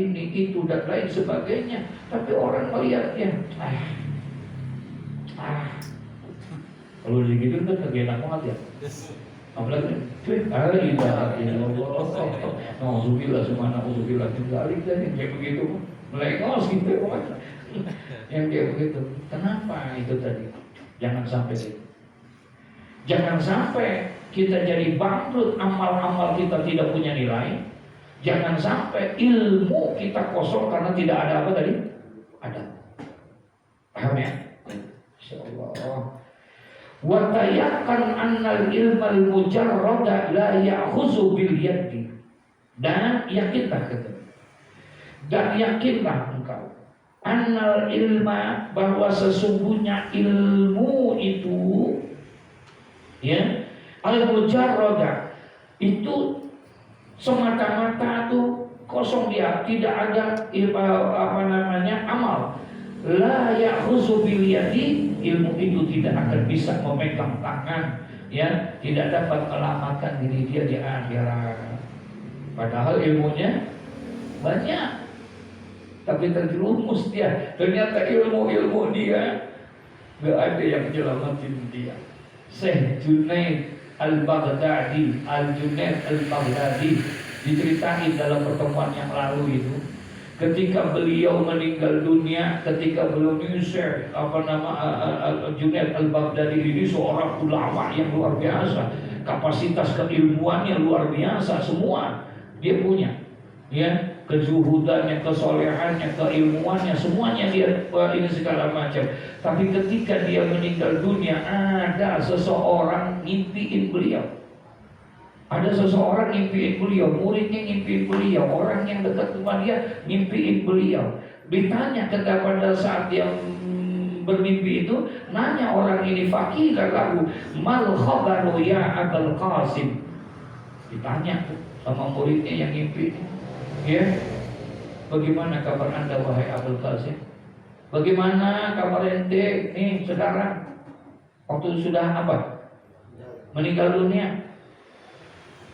ini, itu dan lain sebagainya. Tapi orang melihatnya, kalau begitu kan lagi enak banget ya. Apalagi, nauzubillah semua nauzubillah dzalik dan yang kayak begitu, melengos gitu yang kayak begitu. Kenapa itu tadi? Jangan sampai itu. Jangan sampai kita jadi bangkrut, amal-amal kita tidak punya nilai. Jangan sampai ilmu kita kosong karena tidak ada apa tadi? Ada. Paham ya? Insyaallah. Wa tayakkan annal ilmal mujarrada la ya'khuzu bil yadi. Dan yakinlah kata. Dan yakinlah engkau annal ilma, bahwa sesungguhnya ilmu itu ya, al mujarrada itu semata-mata tuh kosong, dia tidak ada amal. La ya'khuzu bil yadi, ilmu itu tidak akan bisa memegang tangan, ya, tidak dapat melamatkan diri dia di akhirat. Padahal ilmunya banyak, tapi terjerumus dia. Ternyata ilmu dia gak ada yang menyelamatin dia. Syekh Junaid Al-Baghdadi, Al-Junaid Al-Baghdadi diceritain dalam pertemuan yang lalu itu, ketika beliau meninggal dunia, ketika beliau Syekh Junaid Al-Baghdadi ini seorang ulama yang luar biasa, kapasitas keilmuannya luar biasa, semua dia punya, ya, kezuhudannya, kesolehannya, keilmuannya, semuanya dia ini segala macam. Tapi ketika dia meninggal dunia, ada seseorang ngimpiin beliau. Ada seseorang ngimpiin beliau, muridnya ngimpiin beliau, orang yang dekat dengan dia ngimpiin beliau. Ditanya kepada saat yang bermimpi itu, nanya orang ini, faqila lahu mal khabaru ya Abul Qasim. Ditanya sama muridnya yang ngimpi, ya, bagaimana kabar anda wahai Abul Qasim? Bagaimana kabar ente nih sekarang? Waktu sudah apa? Meninggal dunia.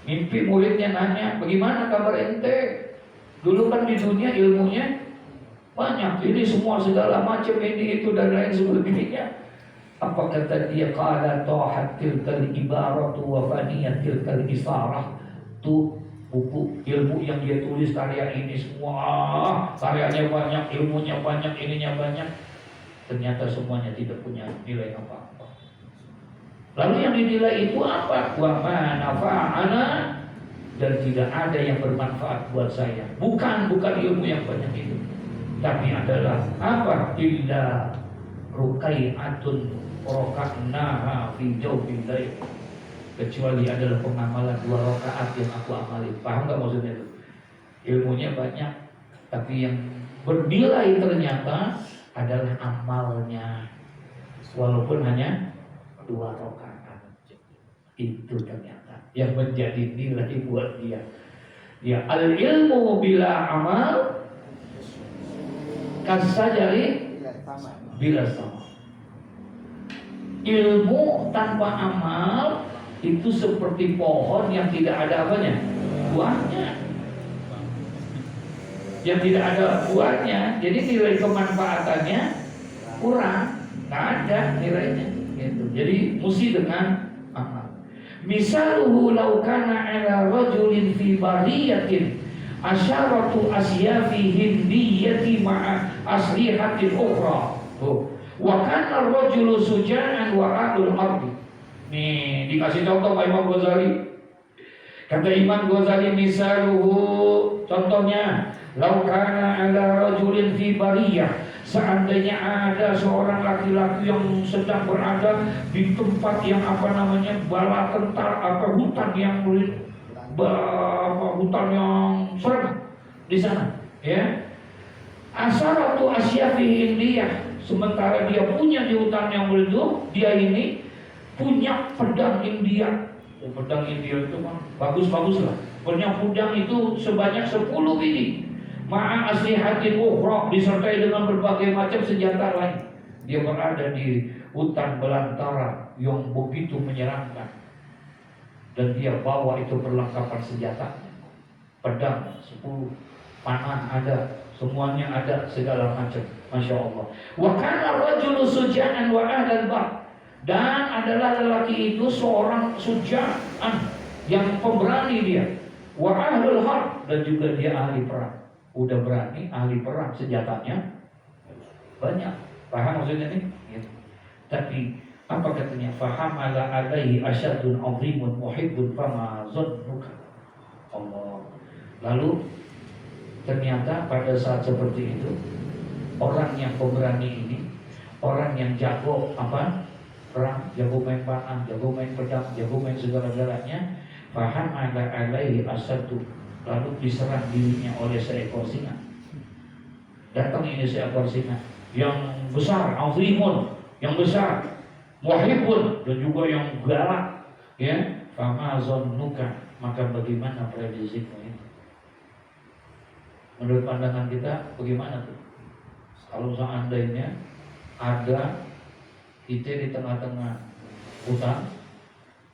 Mimpi muridnya nanya, bagaimana kabar ente? Dulu kan di dunia ilmunya banyak, ini semua segala macam ini itu dan lain sebagainya. Apa kata dia? Qala tahat tilkal ibaratu wa faniyat tilkal isarah. Tuh buku ilmu yang dia tulis, karya ini semua, karyanya banyak, ilmunya banyak, ininya banyak, ternyata semuanya tidak punya nilai apa-apa. Lalu yang dinilai itu apa? Wa ma nafa'ana, dan tidak ada yang bermanfaat buat saya. Bukan ilmu yang banyak itu, tapi adalah apa? Illa rukai'atun roka'naha fi jawbil lail, kecuali adalah pengamalan 2 rakaat yang aku amali. Paham gak maksudnya itu? Ilmunya banyak, tapi yang bernilai ternyata adalah amalnya, walaupun hanya 2 rakaat. Itu ternyata yang menjadi nilai buat dia. Ya, al ilmu bila amal kasajari bila sama. Ilmu tanpa amal itu seperti pohon yang tidak ada apanya? Buahnya. Yang tidak ada buahnya, jadi nilai kemanfaatannya kurang, nggak ada nilainya. Gitu. Jadi mesti dengan amal. Misaluhu law kana ala rajulin fi bariyatin asyaratu asyafi hindiyati ma'a aslihatin ukhra. Wa kana ar-rajulu suja'an wa aqlul ardi. Nih dikasih contoh Pak Imam Ghazali. Kata Imam Ghazali, misaluhu, contohnya, law kana ala rajulin fi bariyah, seandainya ada seorang laki-laki yang sedang berada di tempat yang bala tentara, hutan yang serem di sana, ya. Asaratu asyafi indiyah, sementara dia punya di hutan yang itu, dia ini punya pedang India. Pedang India itu kan bagus-bagus lah. Punya pedang itu sebanyak 10 biji. Ma'a aslihatin ukhra, disertai dengan berbagai macam senjata lain. Dia berada di hutan belantara yang begitu menyeramkan, dan dia bawa itu perlengkapan senjata, pedang 10. panah ada, semuanya ada, segala macam. Masya Allah. Wa kana rajulu suja'an wa ahlal bar. Dan adalah lelaki itu seorang suja'an, yang pemberani dia. Wa ahlul harb, dan juga dia ahli perang. Udah berani, ahli perang, senjatanya banyak. Paham maksudnya nih? Gitu. Tapi apa katanya? Faham ala alaihi asyadun azimun muhibbun fama zannuka. Allah. Lalu ternyata pada saat seperti itu, orang yang pemberani ini, orang yang jago apa? Perang, jago main panah, jago main pedang, jago main segala-galanya. Faham ala alaihi asyadun, lalu diserang dirinya oleh seekor singa. Datang ini seekor singa yang besar, azimun, yang besar, muhibbun, dan juga yang galak, ya. Fama zannuka, maka bagaimana prediksimu itu? Menurut pandangan kita bagaimana tuh? Kalau seandainya ada kita di tengah-tengah hutan,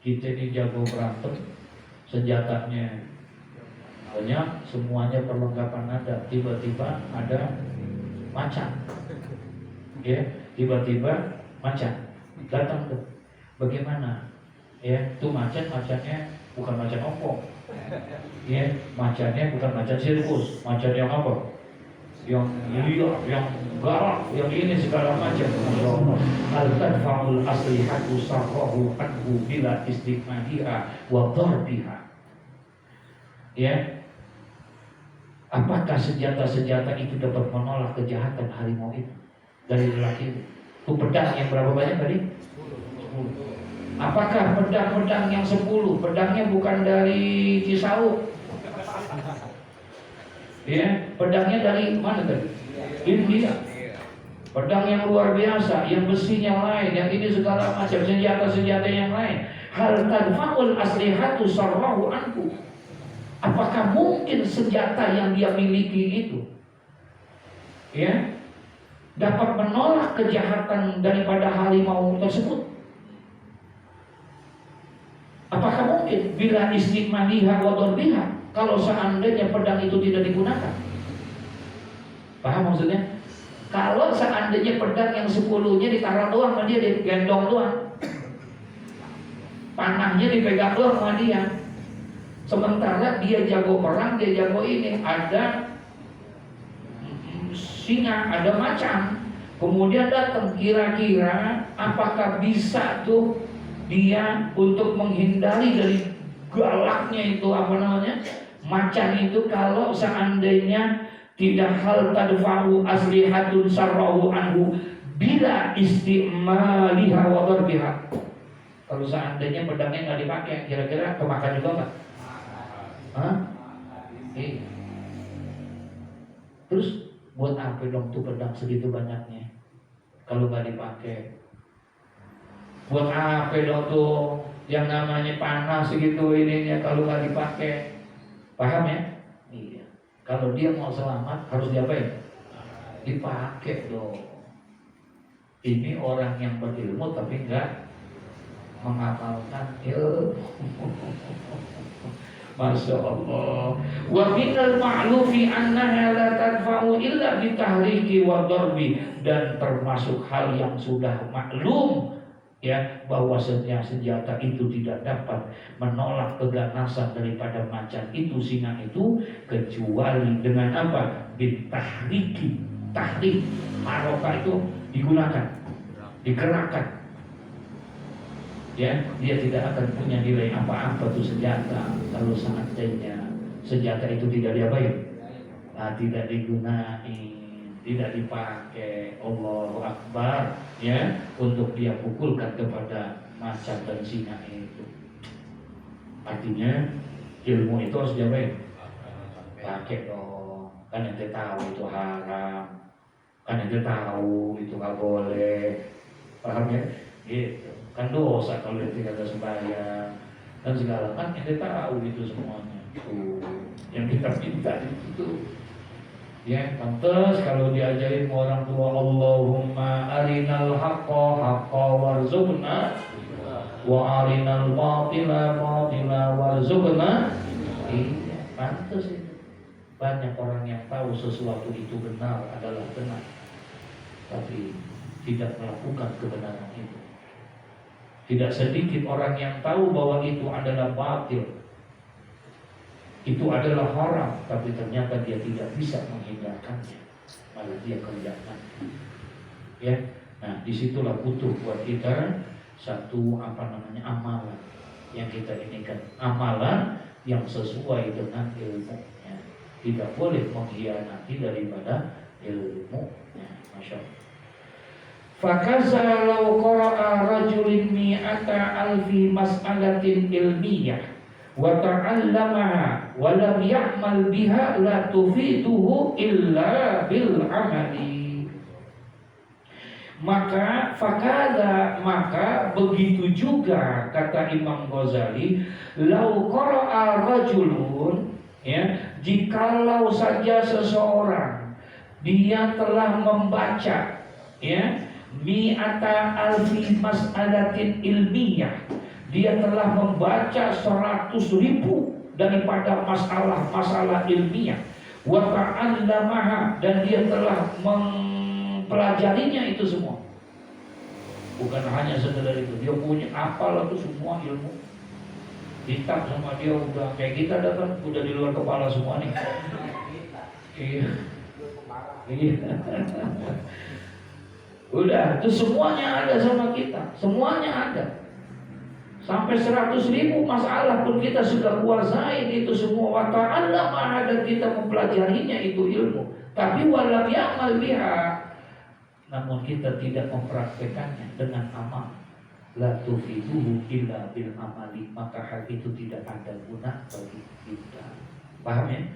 kita ini jago berantem, senjatanya banyak, semuanya perlengkapan ada, tiba-tiba ada macan, ya, tiba-tiba macan datang tuh, bagaimana? Ya, tuh macannya bukan macan ompong, ya, macannya bukan macan sirkus, macan yang apa? Yang liar, yang galak, yang ini segala macam. Al tadfa'ul aslihatu sarrahu anhu bila istiqmadiha wa darbiha. Ya, apakah senjata-senjata itu dapat menolak kejahatan harimau itu dari lelaki itu? Itu pedang yang berapa banyak tadi? 10. Apakah pedang-pedang yang 10 pedangnya bukan dari Cisauk? Ya, pedangnya dari mana tadi? India. Pedang yang luar biasa, yang besinya lain, yang ini segala macam senjata-senjata yang lain. Hal tadfa'ul aslihatu sarrahu anhu. Apakah mungkin senjata yang dia miliki itu, ya, dapat menolak kejahatan daripada harimau tersebut? Apakah mungkin bila istiqmaliha wa darbiha, kalau seandainya pedang itu tidak digunakan? Paham maksudnya? Kalau seandainya pedang yang 10-nya ditaruh doang sama dia, digendong doang, panahnya dipegang doang sama dia, sementara dia jago perang, dia jago ini, ada singa, ada macan, kemudian datang, kira-kira apakah bisa tuh dia untuk menghindari dari galaknya itu apa namanya macan itu, kalau seandainya tidak hal tadfa'u aslihatun sarrahu anhu bila istimaliha wa darbiha. Kalau seandainya pedangnya nggak dipakai, kira-kira kemakan juga nggak? Hah? Terus buat apa dong tuh pedang segitu banyaknya kalau nggak dipakai? Buat apa dong tuh yang namanya panah segitu ininya kalau nggak dipakai? Paham ya? Iya. Kalau dia mau selamat harus diapain? Dipakai dong. Ini orang yang berilmu tapi nggak menghafalkan ilmu. Masya Allah. Wa minal ma'lufi annaha la tadfa'u illa bitahriki wa darbi, dan termasuk hal yang sudah maklum, ya, bahwa senjata itu tidak dapat menolak keganasan daripada macan itu, singa itu, kecuali dengan apa? Bitahriki. Tahrik, haroka itu digunakan, digerakkan. Ya, dia tidak akan punya nilai apa-apa tuh senjata kalau seandainya senjata itu tidak diapain, tidak digunakan, tidak dipakai. Allahu Akbar, ya, untuk dia pukulkan kepada macan dan singa itu. Artinya ilmu itu harus diapain? Pakai dong. Kan ente tahu itu haram, kan ente tahu itu nggak boleh. Paham ya? Gitu. Kan dosa kalau dia tidak ada sembahyang dan segala, kan kita tahu itu semuanya. Yang kita minta itu, ya, pantas kalau diajarin orang tua, Allahumma arinal haqqa haqqa warzuqna wa arinal batila batila warzuqna. Iya, pantas itu. Banyak orang yang tahu sesuatu itu benar adalah benar, tapi tidak melakukan kebenaran itu. Tidak sedikit orang yang tahu bahwa itu adalah batil, itu adalah haram, tapi ternyata dia tidak bisa menghindarkannya, malah dia kerjakan. Ya, nah disitulah butuh buat kita satu amalan yang kita inikan, amalan yang sesuai dengan ilmu. Ya. Tidak boleh mengkhianati daripada ilmu. Ya, Masya Allah. Fakaza law qara'a rajulin mi'ata alfi mas'alatin ilmiyah wa ta'allamaha wa lam ya'mal biha la tufiduhu illa bil amali. Maka fakaza, maka begitu juga kata Imam Ghazali, law qara'a rajulun, ya, jikalau saja seseorang dia telah membaca, ya, mi'ata alfi mas'alatin ilmiyah, dia telah membaca 100.000 daripada masalah ilmiah, wa ta'allamaha, dan dia telah mempelajarinya itu semua. Bukan hanya sekedar itu, dia punya apal itu semua ilmu. Kitab sama dia udah kayak kita datang, udah di luar kepala semua nih. Iya. Udah, itu semuanya ada sama kita, semuanya ada. Sampai 100.000 masalah pun kita sudah kuasai itu semua. Wa ta'allama, dan kita mempelajarinya itu ilmu. Tapi walam ya'mal biha, namun kita tidak mempraktekannya dengan amal. La tufiduhu illa bil amali, maka hal itu tidak ada guna bagi kita. Paham ya?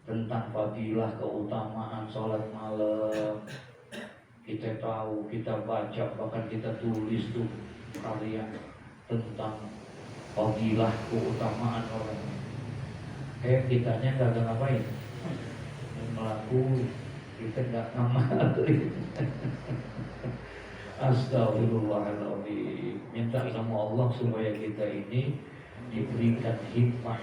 Tentang fadilah, keutamaan sholat malam kita tahu, kita baca, bahkan kita tulis tuh karya tentang fadilah, keutamaan orang. Kitanya nggak ada ngapain, melaku, kita nggak ngamalin. Astagfirullahaladzim. Minta sama Allah supaya kita ini diberikan hikmah,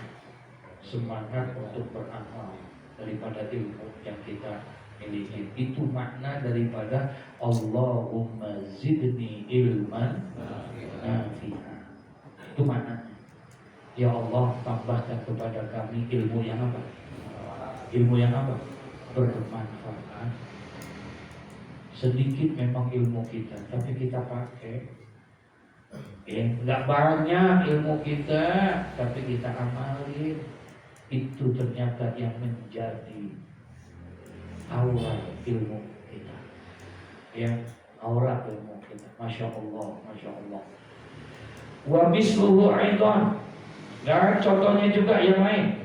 semangat untuk beramal daripada ilmu yang kita miliki. Itu makna daripada Allahumma zidni ilman nafi'an. Itu maknanya. Ya Allah, tambahkan kepada kami ilmu yang apa? Ilmu yang apa? Bermanfaat. Sedikit memang ilmu kita, tapi kita pakai. Nggak banyak ilmu kita, tapi kita amalin. Itu ternyata yang menjadi aura ilmu kita, ya, aura ilmu kita. Masya Allah, Masya Allah. Wa misluhu aidan, dan contohnya juga yang lain.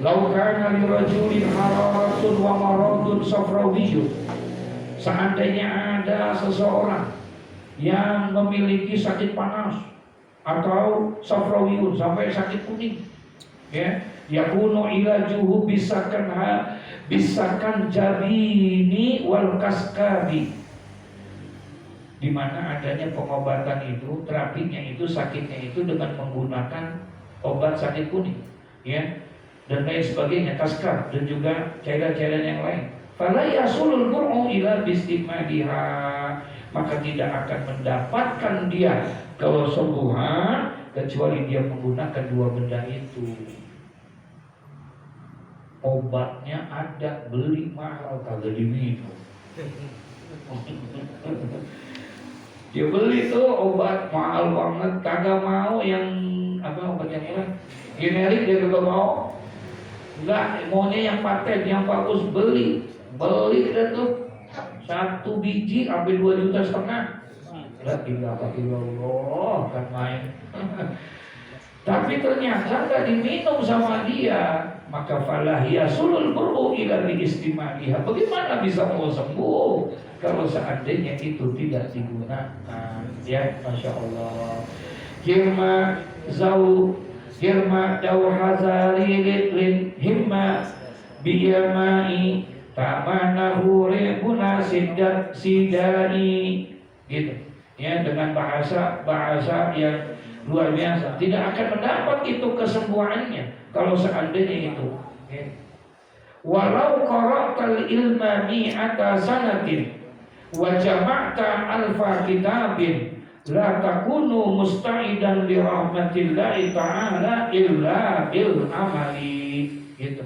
Lau kana li rajulin hararatun wa maradun safrawiyun, seandainya ada seseorang yang memiliki sakit panas atau safrawiyun, sampai sakit kuning, ya, yakunu ilajuhu bisakan jabini wal kaskabi, di mana adanya pengobatan itu, terapinya itu, sakitnya itu dengan menggunakan obat sakit kuning, ya, dan lain sebagainya, kaskab, dan juga cairan-cairan yang lain. Fala yasulul mur'u ila bistimadiha, maka tidak akan mendapatkan dia kesembuhan kecuali dia menggunakan dua benda itu. Obatnya ada, beli mahal, kagak diminum. Dia beli tuh obat mahal banget, kagak mau yang apa, obat yang murah, generik dia kagak mau. Enggak, maunya yang paten, yang bagus. Beli dan tuh 1 biji sampai 2,5 juta. La ilaha illallah, kan main. Tapi ternyata nggak diminum sama dia, maka falah yasulul bur'u ila biistimaliha. Bagaimana bisa mau sembuh kalau seandainya itu tidak digunakan? Ya, Masya Allah. Hirma daw hazari lin himma biyamai tamanahu rebuna sidai, gitu ya, dengan bahasa yang luar biasa. Tidak akan mendapat itu kesembuhannya kalau seandainya itu. Walau qara'tal ilma mi'ata sanatin wa jama'ta alfa kitabin la takunu musta'idan li rahmatillahi ta'ala illa bil amali. Gitu.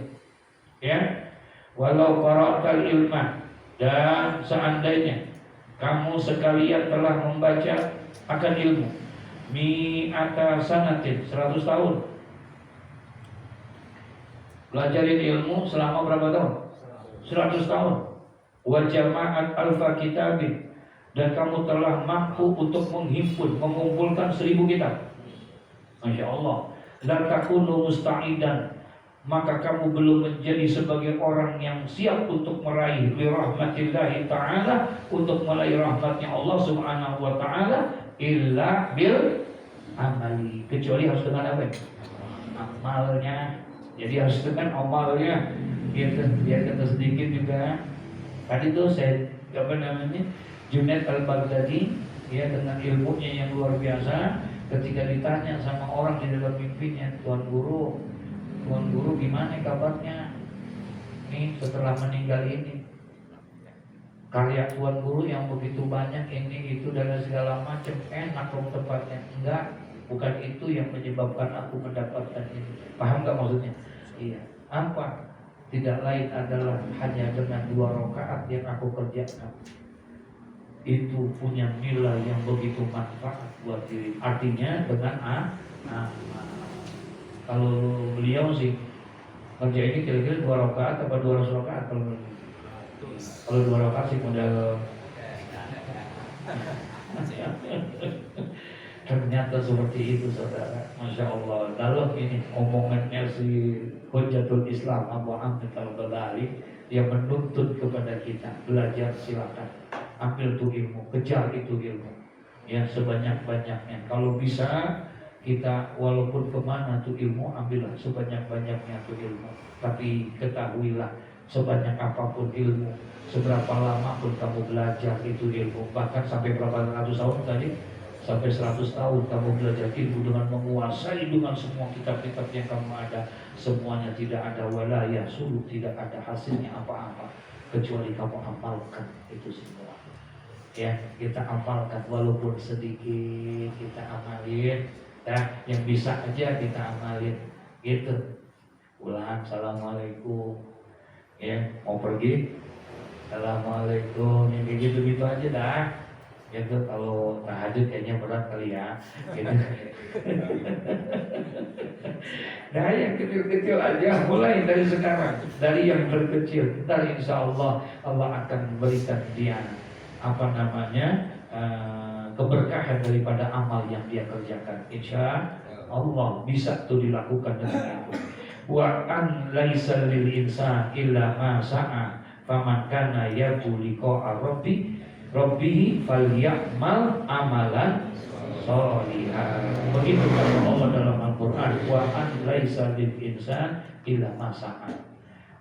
Ya. Walau qara'tal ilma, dan seandainya kamu sekalian telah membaca akan ilmu mi'ata sanatin, 100 tahun. Belajarin ilmu selama berapa tahun? 100 tahun. Wa jama'at alfa kitabin, dan kamu telah mampu untuk menghimpun, mengumpulkan 1000 kitab. Masya Allah. La takunu musta'idan, maka kamu belum menjadi sebagai orang yang siap untuk meraih li rahmatillahi ta'ala, untuk meraih rahmatnya Allah subhanahu wa ta'ala, illa bil amali, kecuali harus dengan apa? Amalnya. Jadi harus dengan amalnya. Biar kata sedikit juga. Tadi tuh saya Junaid al-Baghdadi, ya, dengan ilmunya yang luar biasa, ketika ditanya sama orang di dalam mimpinya, Tuan Guru gimana kabarnya nih setelah meninggal ini? Karya Tuan Guru yang begitu banyak ini itu dan segala macam, enak dong tempatnya. Enggak, bukan itu yang menyebabkan aku mendapatkan ini. Paham gak maksudnya? Iya. Apa? Tidak lain adalah hanya dengan 2 rakaat yang aku kerjakan, itu punya nilai yang begitu manfaat buat diri. Artinya dengan kalau beliau sih kerja ini kira-kira 2 rakaat atau 200 rakaat kalau 2 rakaat sih modal. Ternyata seperti itu, saudara. Masya Allah. Lalu ini omongannya si Hujjatul Islam Abu Hamid al-Ghazali yang menuntut kepada kita belajar, silakan ambil tuh ilmu, kejar itu ilmu, ya, sebanyak-banyaknya. Kalau bisa kita walaupun kemana tuh ilmu, ambillah sebanyak-banyaknya tuh ilmu. Tapi ketahuilah, sebanyak apapun ilmu, seberapa lama pun kamu belajar itu ilmu, bahkan sampai berapa ratus tahun tadi, sampai 100 tahun kamu belajar ilmu dengan menguasai dengan semua kitab-kitab yang kamu ada, semuanya tidak ada walayah suluh, tidak ada hasilnya apa-apa kecuali kamu amalkan itu semua. Ya, kita amalkan walaupun sedikit, kita amalin, ya, yang bisa aja kita amalin, gitu. Ulang, assalamualaikum, ya, mau pergi, assalamualaikum, yang kayak gitu-gitu aja dah. Gitu, kalau tahajud kayaknya berat kali ya, gitu. Nah, yang kecil-kecil aja, mulai dari sekarang, dari yang terkecil, dari insya Allah Allah akan memberikan dia keberkahan daripada amal yang dia kerjakan. Insya Allah bisa tuh dilakukan dengan itu. Wa an laisa lil insan illa ma sa'a faman kana yarju liqa'a rabbihi falyamal amalan sholihan. Begitu kata Allah dalam Al-Qur'an, wa an laisa lil insan illa ma sa'a.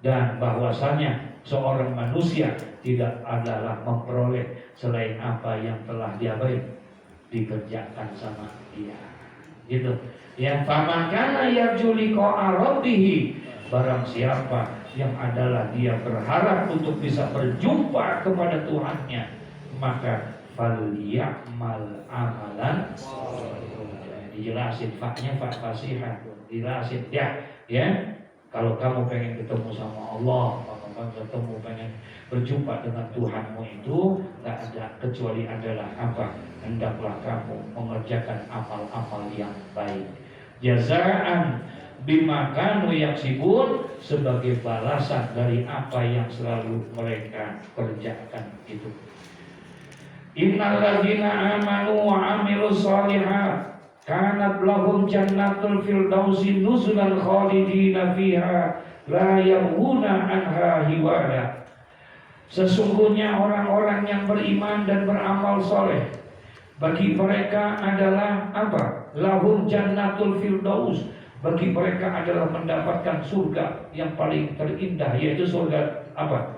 Dan bahwasanya seorang manusia tidak adalah memperoleh selain apa yang telah dia dikerjakan sama dia. Gitu. Yang faman kana yarju liqa'a rabbih, barang siapa yang adalah dia berharap untuk bisa berjumpa kepada Tuhannya, maka falyamal amalan. Dijelasin faknya, fak fasihah, dijelasin ya. Kalau kamu pengen ketemu sama Allah, kamu pengen berjumpa dengan Tuhanmu, itu tak ada kecuali adalah apa? Hendaklah kamu mengerjakan amal-amal yang baik. Jazaan bima kanu yaksibun, sebagai balasan dari apa yang selalu mereka kerjakan itu. Innal ladzina amanu wa amilus sholihat kanat lahum jannatul firdausi nuzulan khalidina fiha la yabghuna anha hiwala. Sesungguhnya orang-orang yang beriman dan beramal soleh, bagi mereka adalah apa? Lahum jannatul firdaus, bagi mereka adalah mendapatkan surga yang paling terindah, yaitu surga apa?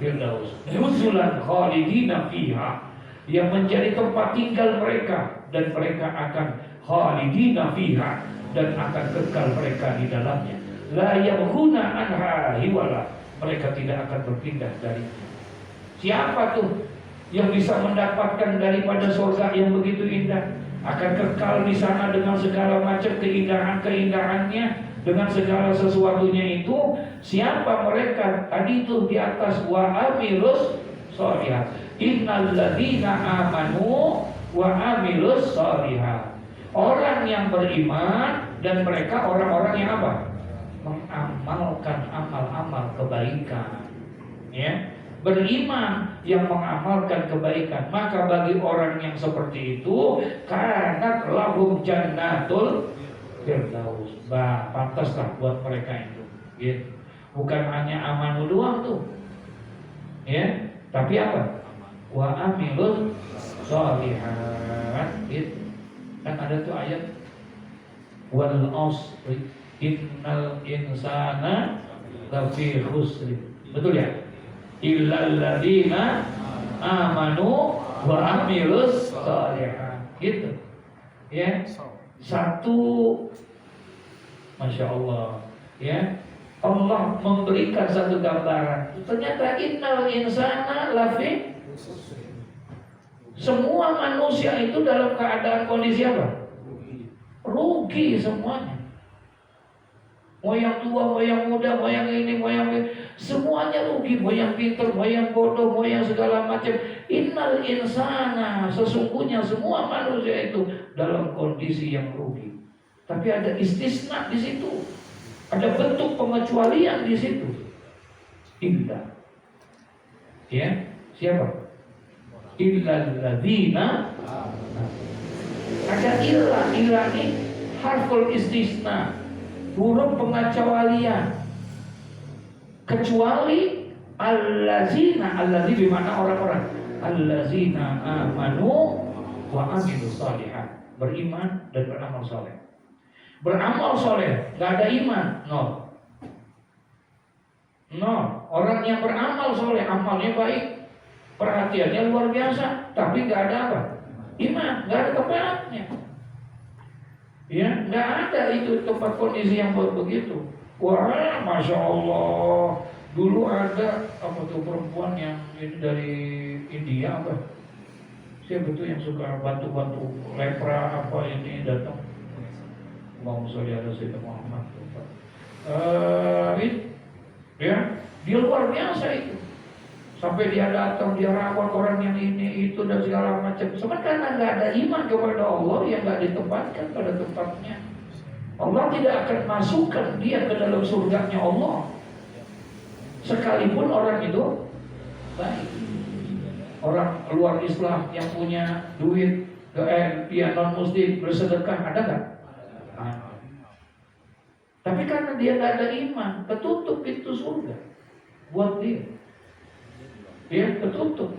Firdaus. Nuzulan khalidina fiha, yang menjadi tempat tinggal mereka, dan mereka akan khalidina fiha, dan akan kekal mereka di dalamnya. la yabghuna anha hiwala. Mereka tidak akan berpindah dari. Siapa tuh yang bisa mendapatkan daripada surga yang begitu indah? Akan kekal di sana dengan segala macam keindahan-keindahannya, dengan segala sesuatunya itu. Siapa mereka? Tadi itu di atas, wa amilus sholihat. Innal ladzina amanu wa amilus sholihat. Orang yang beriman dan mereka orang-orang yang apa? Mengamalkan amal-amal kebaikan. Ya, beriman yang mengamalkan kebaikan. Maka bagi orang yang seperti itu, kanat lahum jannatul firdaus. Bah, pantaslah buat mereka itu. Ya. Bukan hanya amanu doang tuh. Ya, tapi apa? Wa amilus sholihat. Gitu. Kan ada tuh ayat wal asri innal insana lafi khusr. Betul ya? Illal ladzina amanu wa amilus sholihat. Gitu. Ya. Satu, Masya Allah. Ya. Allah memberikan satu gambaran. Ternyata innal insana lafi, semua manusia itu dalam keadaan kondisi apa? Rugi semuanya. Mau yang tua, mau yang muda, mau yang ini, mau yang ini, semuanya rugi. Mau yang pintar, mau yang bodoh, mau yang segala macam. Innal insana, sesungguhnya semua manusia itu dalam kondisi yang rugi. Tapi ada istisna di situ. Ada bentuk pengecualian di situ. Illa. Ya, siapa? Illal ladzina. Ada illa ini harful istisna, huruf pengecualian. Kecuali allazina, allazi bermakna orang-orang. Allazina amanu wa amilus sholihat. Beriman dan beramal soleh. Beramal soleh, gak ada iman, nol. Nol. Orang yang beramal soleh, amalnya baik, perhatiannya luar biasa, tapi nggak ada apa? Iman, nggak ada kebenarannya. Ya, nggak ada itu tempat kondisi yang begitu. Wah, Masya Allah. Dulu ada apa tuh perempuan yang ini dari India apa? Siapa tuh yang suka bantu-bantu lepra apa ini datang? Allahumma sholli ala sayyidina Muhammad. Ya, dia luar biasa itu. Sampai dia datang, dia rawat orang yang ini, itu dan segala macam. Sebenarnya karena nggak ada iman kepada Allah yang nggak ditempatkan pada tempatnya. Allah tidak akan masukkan dia ke dalam surganya Allah. Sekalipun orang itu baik. Orang luar Islam yang punya duit, dia non muslim bersedekah, ada nggak? Tapi karena dia nggak ada iman, ketutup pintu surga buat dia. Dia ketutup.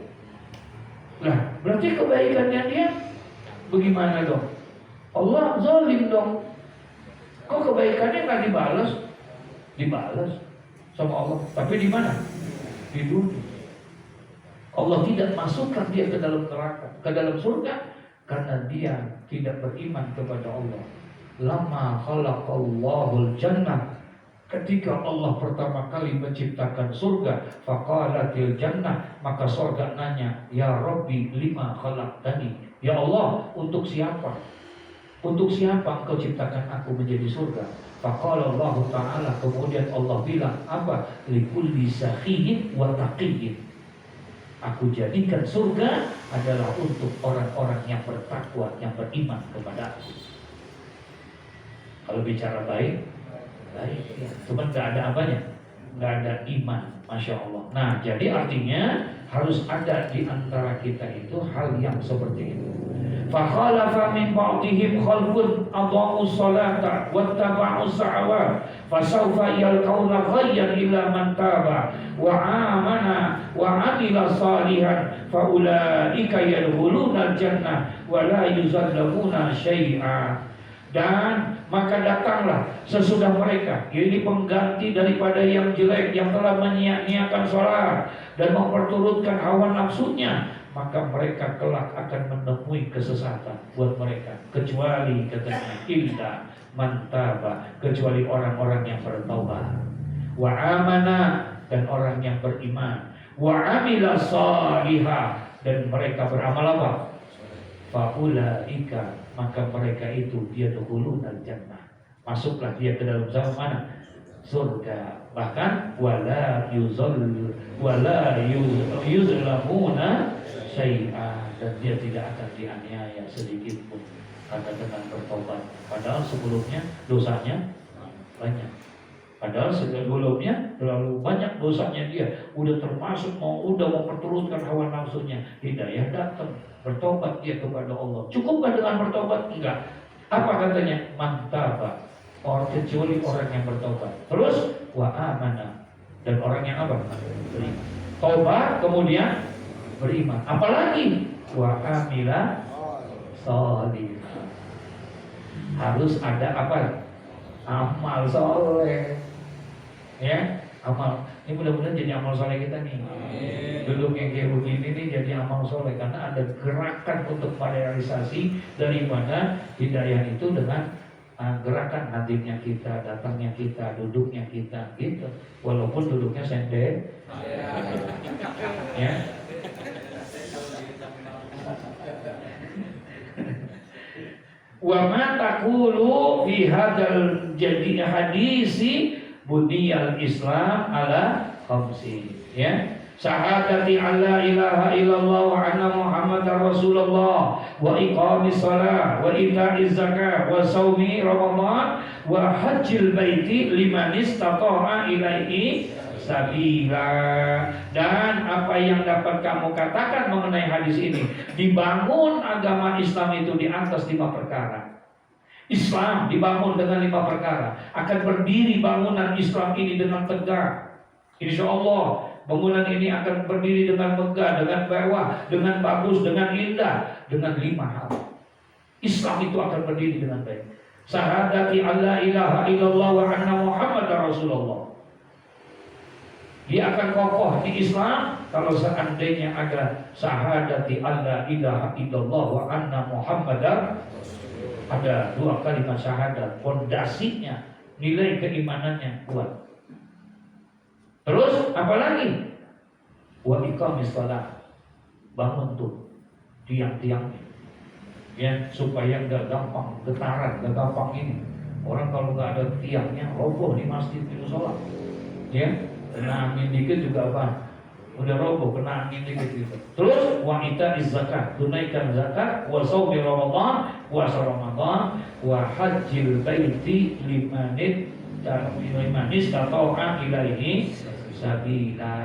Nah, berarti kebaikannya dia bagaimana dong? Allah zalim dong. Kok kebaikannya nggak dibalas? Dibalas sama Allah. Tapi di mana? Di dunia. Allah tidak masukkan dia ke dalam neraka, ke dalam surga, karena dia tidak beriman kepada Allah. Lama khalaqallahul jannah, ketika Allah pertama kali menciptakan surga, faqalatil jannah, maka surga nanya, ya Rabbi lima khalaqtani, ya Allah, untuk siapa? Untuk siapa engkau ciptakan aku menjadi surga? Faqala Allah Ta'ala, kemudian Allah bilang apa? Likulli sakhiyin wa taqiyyin. Aku jadikan surga adalah untuk orang-orang yang bertakwa, yang beriman kepada aku. Kalau bicara baik, baik ya. Cuman gak ada apanya, gak ada iman, Masya Allah. Nah, jadi artinya harus ada di antara kita itu hal yang seperti itu. Fakhalafa min ba'dihim khalfun adha'u salata wattaba'u sa'awat fasawfa yalqawna ghayyan illa man taba wa amana wa amila salihan faulaika yadkhuluna al-jannah wa la yuzallamuna syai'a. Dan maka datanglah sesudah mereka, ini pengganti daripada yang jelek, yang telah menyia-nyiakan sholat dan memperturutkan hawa nafsunya, maka mereka kelak akan menemui kesesatan buat mereka, kecuali katanya illa man taba, kecuali orang-orang yang bertaubat, wa amana, dan orang yang beriman, wa amila salihah, dan mereka beramal apa? Faulaika, maka mereka itu dia yadkhulunal jannah, masuklah dia ke dalam zaman mana? Surga. Bahkan wala yuzlamuna syai'a, dan dia tidak akan dianiaya sedikit pun karena dengan bertobat. Padahal sebelumnya dosanya banyak. Padahal sebelumnya terlalu banyak dosanya dia, udah termasuk udah memperturutkan hawa nafsunya. Hidayah datang, bertobat dia kepada Allah. Cukupkah dengan bertobat? Enggak. Apa katanya? Mantaba, orang kecuali orang yang bertobat. Terus wa amana, dan orang yang apa? Beriman. Tobat kemudian beriman. Apalagi wa amila sholihah. Harus ada apa? Amal soleh. Ya, amal. Ini mudah-mudahan jadi amal soleh kita nih. Duduk yang kayak begini nih jadi amal soleh, karena ada gerakan untuk realisasi daripada hidayah itu dengan gerakan hadirnya kita, datangnya kita, duduknya kita, gitu. Walaupun duduknya sendiri, ya. Wa ma taqulu fi hadzal jadi hadisi buniyal Islam ala khamsi, ya. Syahadati alla ilaha illallah wa anna muhammadar rasulullah wa iqamis shalah wa ita'iz zakah wa shaumi ramadan wa hajjil baiti liman istata'a ilaihi sabila. Dan apa yang dapat kamu katakan mengenai hadis ini, dibangun agama Islam itu di atas 5 perkara. Islam dibangun dengan 5 perkara. Akan berdiri bangunan Islam ini dengan tegak, insya Allah. Bangunan ini akan berdiri dengan megah, dengan mewah, dengan bagus, dengan indah, dengan 5 hal. Islam itu akan berdiri dengan baik. Syahadati alla ilaha illallah wa anna muhammadar rasulullah. Dia akan kokoh di Islam kalau seandainya ada syahadati alla ilaha illallah wa anna muhammadar. Ada 2 kalimat syahadat, fondasinya, nilai keimanannya kuat. Terus apalagi? Wa iqamis shalah, bangun tuh tiang-tiangnya, ya, supaya nggak gampang getaran, nggak gampang ini. Orang kalau nggak ada tiangnya roboh di masjid itu sholat, ya, kena angin dikit juga apa? Udah roboh, kena angin dikit gitu. Terus wa ita'iz zakat, tunaikan zakat, wa shaumi ramadan, puasa Ramadan, wa hajjil baiti limanis tata'a ilaihi sabila,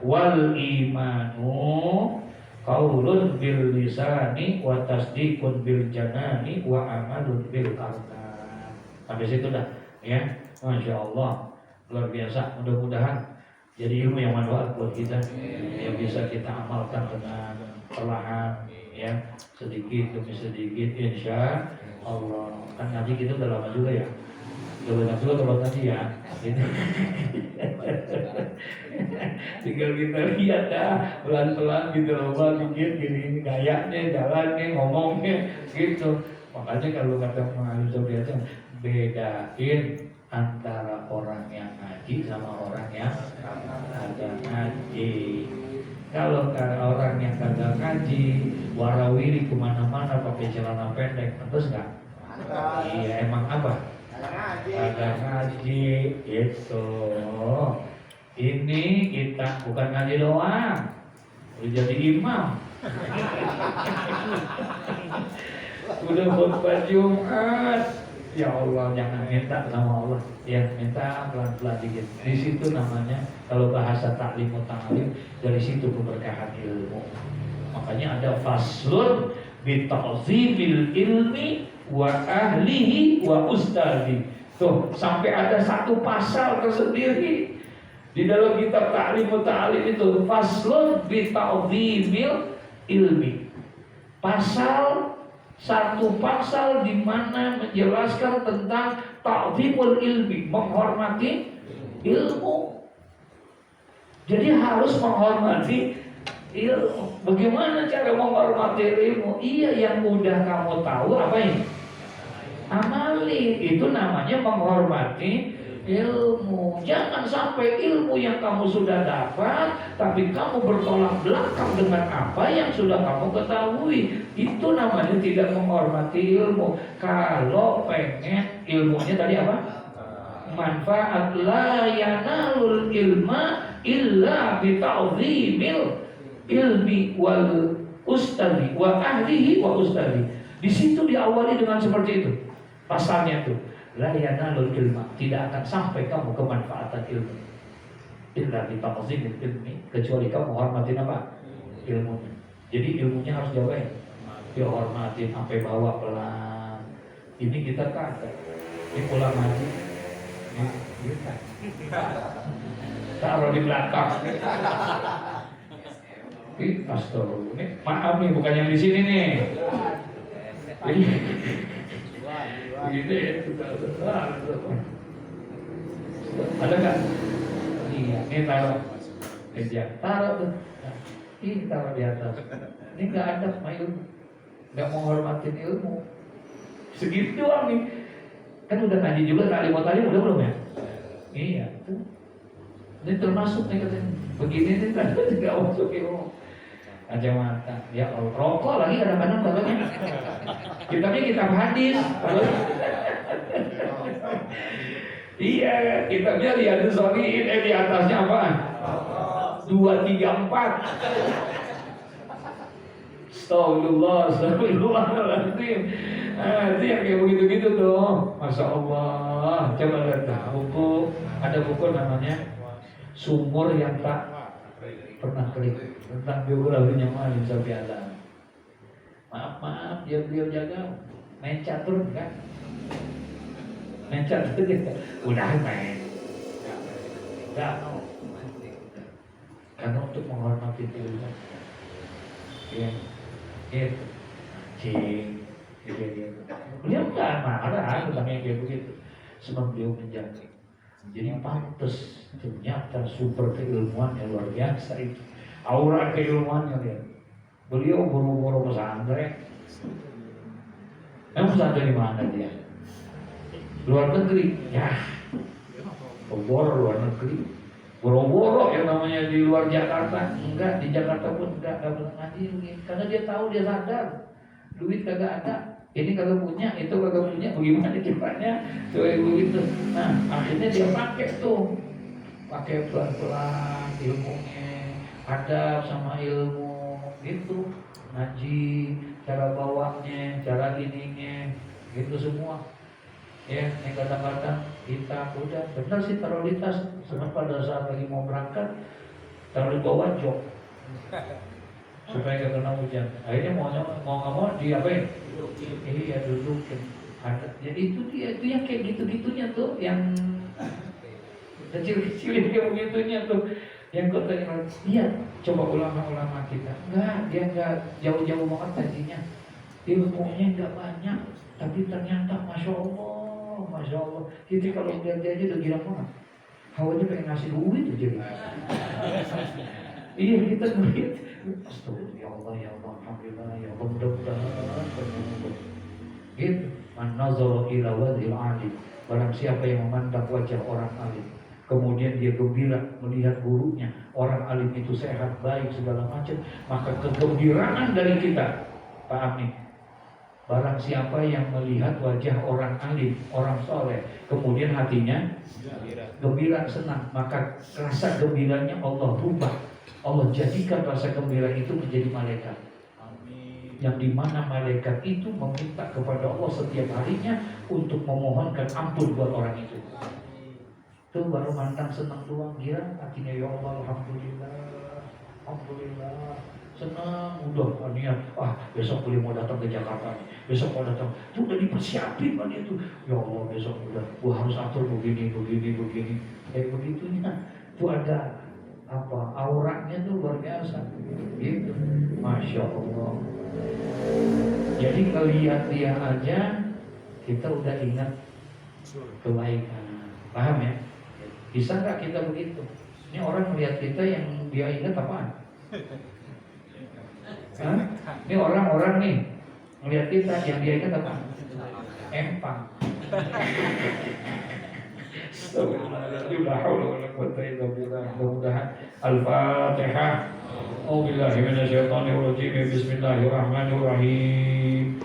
wal imanu qaulun bil lisani wa tasdiqun bil janani wa amalun bil arkan. Sampai situ dah, ya. Masya Allah, luar biasa. Mudah-mudahan jadi ilmu yang manfaat buat kita, yang bisa kita amalkan dengan perlahan, ya, sedikit demi sedikit, insya Allah. Kan ngaji kita udah lama juga ya, udah banyak juga tempat ngaji ya. Tinggal kita lihat dah pelan-pelan gitu loh, dikit gini gayanya, jalannya, ngomongnya gitu. Makanya kalau kata pengalim Sobriato, bedain antara orang yang ngaji sama orang yang kagak ngaji. Kalau orang yang kagak ngaji, warawiri kemana-mana pakai celana pendek, terus nggak? Iya, emang apa? Kagak ngaji, gitu. Ini kita bukan ngaji doang, udah jadi imam. Udah khutbah Jumat. Ya Allah, jangan minta sama Allah, ya, minta pelan-pelan dikit. Di situ namanya, kalau bahasa taklim ta'lim, dari situ keberkahan ilmu. Makanya ada faslun bi ta'zimil ilmi wa ahlihi wa ustadhi. Tuh, sampai ada satu pasal tersendiri di dalam kitab taklim ta'lim itu, faslun bi ta'zimil ilmi. Satu pasal di mana menjelaskan tentang ta'zimul ilmi, menghormati ilmu. Jadi harus menghormati ilmu. Bagaimana cara menghormati ilmu? Iya, yang udah kamu tahu apa ini? Amali. sekali. Itu namanya menghormati ilmu. Jangan sampai ilmu yang kamu sudah dapat, tapi kamu bertolak belakang dengan apa yang sudah kamu ketahui. Itu namanya tidak menghormati ilmu. Kalau pengen ilmunya tadi apa? Manfaat. La yanalul ilma illa bita'zimil ilmi wal ustadi wa ahlihi wa ustadi. Di situ diawali dengan seperti itu. Pasalnya tuh, la yanalul ilma, tidak akan sampai kamu kemanfaatan ilmu illa bita'zimil ilmi, kecuali kamu hormatin apa? Ilmunya. Jadi ilmunya harus jauhin, dihormatin sampai bawa pelan. Ini kita kagak. Ini pulang haji, ini kita taruh di belakang. Astagfirullah. Ini maaf nih, bukan yang di sini nih. Begini ada nggak? Iya, ini taruh meja, taruh tuh. Ini taruh di atas. Ini nggak ada sama ilmu, nggak mau hormatin ilmu. Segitu doang nih. Kan udah ngaji juga, tadi mau tadi udah belum ya? Iya, tuh. Ini termasuk nih katanya. Begini nih kan nggak masuk ilmu. Kacamata, ya Allah, rokok lagi kadang-kadang katanya. Kitabnya kitab hadis. Iya, kitabnya Riyadhus Shalihin, di atasnya apa? 2, 3, 4. Astagfirullahaladzim. Itu yang kayak begitu-gitu tuh. Masya Allah. Coba lihat buku, ada buku namanya Sumur yang Tak Pernah Kering, tentang biografinya Mu'allim Safi Alam. Maaf, beliau jaga main catur kan? Main catur dia udah main. Enggak mau. Karena untuk menghormati ilmu. Ya, gitu. Beliau enggak marah tentang yang kayak begitu. Sebab beliau menjaga. Jadi pantas, ternyata super keilmuan yang luar biasa itu. Aura keilmuannya dia. Beliau buru-buru pesantren. Emang pesantren di mana dia? Luar negeri. Ya, boro luar negeri. Boro-boro yang namanya di luar Jakarta. Enggak, di Jakarta pun enggak pernah ngaji. Karena dia tahu, dia sadar duit kagak ada. Ini kagak punya, itu kagak punya, bagaimana caranya? Tuh begitu. Nah, akhirnya dia pakai pelan-pelan ilmunya, adab sama ilmu, gitu. Ngaji, cara bawanya, cara ininya, gitu semua. Ya, yang kadang-kadang kita udah benar sih taruh di tas, sebab pada saat lagi mau berangkat taruh di bawah jok supaya gak kena hujan. Akhirnya mau nggak mau diapain? Iya, dudukin. Jadi itu yang kayak gitu-gitunya tuh, yang kecil-kecil yang kayak begitunya tuh, yang katanya lihat coba ulama-ulama kita, dia nggak jauh-jauh banget tadinya, ilmunya nggak banyak, tapi ternyata masya Allah, kita kalau lihat dia aja udah gila banget, hawanya pengen ngasih duit aja. Iya, kita duit. Astagfirullah, ya Allah, alhamdulillah, ya Allah, mudah-mudahan gitu. Man nazara ila wajhil alim, barang siapa yang memandang wajah orang alim, kemudian dia gembira melihat gurunya, orang alim itu sehat, baik, segala macam, maka kegembiraan dari kita, Pak Amin, barang siapa yang melihat wajah orang alim, orang soleh, kemudian hatinya gembira, senang, maka rasa gembiranya Allah rubah. Allah jadikan rasa gembira itu menjadi malaikat. Amin. Yang dimana malaikat itu meminta kepada Allah setiap harinya untuk memohonkan ampun buat orang itu. Itu baru mantang senang doang, dia hatinya ya Allah, alhamdulillah, senang, udah niat, besok beliau mau datang ke Jakarta nih, besok mau datang, itu udah dipersiapin kan itu, ya Allah besok udah, gua harus atur begini, kayak begitunya, itu ada auranya tuh luar biasa, gitu, masya Allah. Jadi ngelihat dia aja, kita udah ingat kebaikan, paham ya? Bisa nggak kita begitu? Ini orang melihat kita yang dia ingat apaan? Hah? Ini orang-orang nih melihat kita yang dia ingat apa? Empang. Astagfirullahaladzim, la haula wala quwwata illa billah. Mudah-mudahan Al-Fatihah. A'udzubillahi minasyaitonir rajim. Bismillahirrahmanirrahim.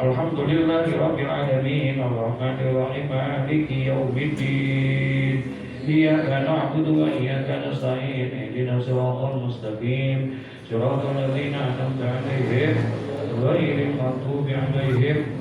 Alhamdulillahirabbil alamin, arrahmanir rahim, maliki yaumiddin. Iyyaka na'budu wa iyyaka nasta'in. Ihdinas siratal mustaqim. Shiratal ladzina an'amta 'alaihim ghairil maghdubi 'alaihim.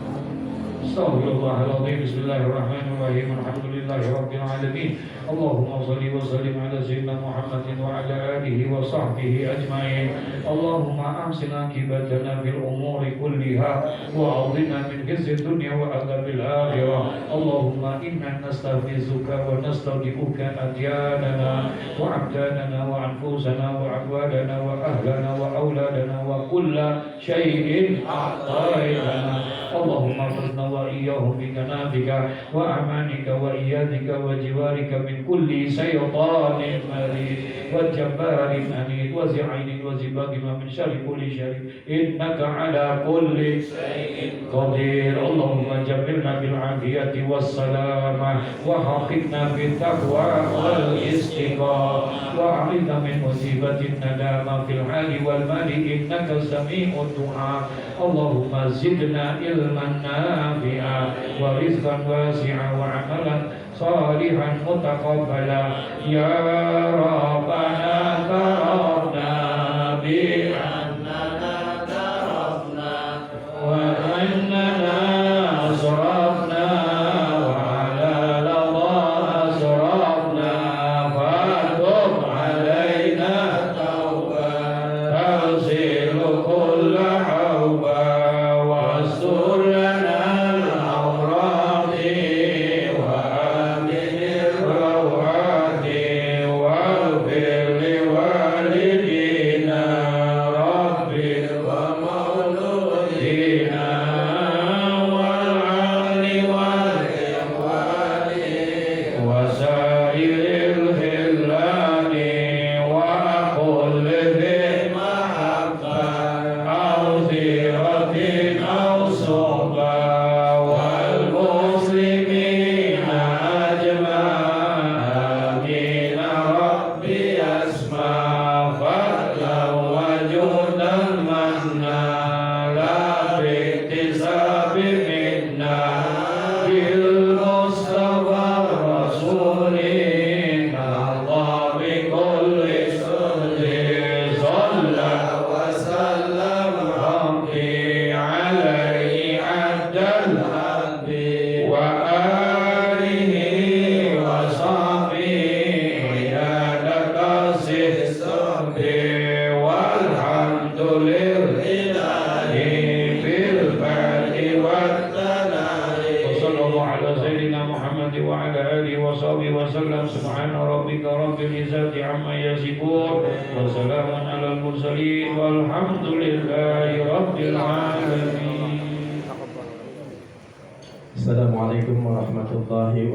Astaghfirullahaladzim. Bismillahirrahmanirrahim. Alhamdulillahirabbil alamin. Allahumma shalli wa sallim ala sayyidina Muhammadin wa ala alihi wa sahbihi ajma'in. Allahumma ahsin akibatana fil umuri kulliha wa a'udhina min khizyid dunya wa adzabil akhirah. Allahumma inna nastaghfiruka wa nastaudiuka adyanana wa abdanana wa anfusana wa abwadana wa ahlana wa auladana wa kulla syai'in a'taitana. Allahumma fazna wa iyyahum bikanafika wa amanika wa iyadika wa jiwarika min kulli saytanin marid wa jabbarin anid wa zi'ainin wa zibagin wa min syarri kulli syarri innaka ala kulli syai'in qadir. Allahumma jabbirna bil afiyati was salamah wa haqqina bit taqwa wal istiqamah wa a'idna min musibatin nadama fil hali wal mali innaka sami'ud du'a. Allahumma zidna ilman nafi'a wa rizqan wasi'a wa amalan salihan mutaqabbala. Ya Rabbana tarafna bi annana tarafna wa annana asrafna wa ala Allah asrafna fatub alayna tawbah tasilu kulla hawba wastur lana al-awradi wa amin al-rawadi waghfir li walidina rabbi wa mauludina wal ahli wal ikhwani wa sa'iril hillani wa aqul bi mahabbah aw ziratin aw suhbah wal muslimina ajma'in. Amin rabbi asma fadlan wa judan manna la biktisabi minna bil mustafa rasulin Allah bi kulli sirri salla wa sallam rabbi alaihi adal habbi wa alihi wa sahbihi adaka sihsabi walhamdulillahi bil badi wat tanai. Wa sallallahu ala sayyidina Muhammad wa ala alihi wa sahbihi wa sallam. Subhana rabbika rabbil izzati amma yasifun wa salamun alal mursalin walhamdulillahi rabbil alamin. Assalamualaikum warahmatullahi wabarakatuh.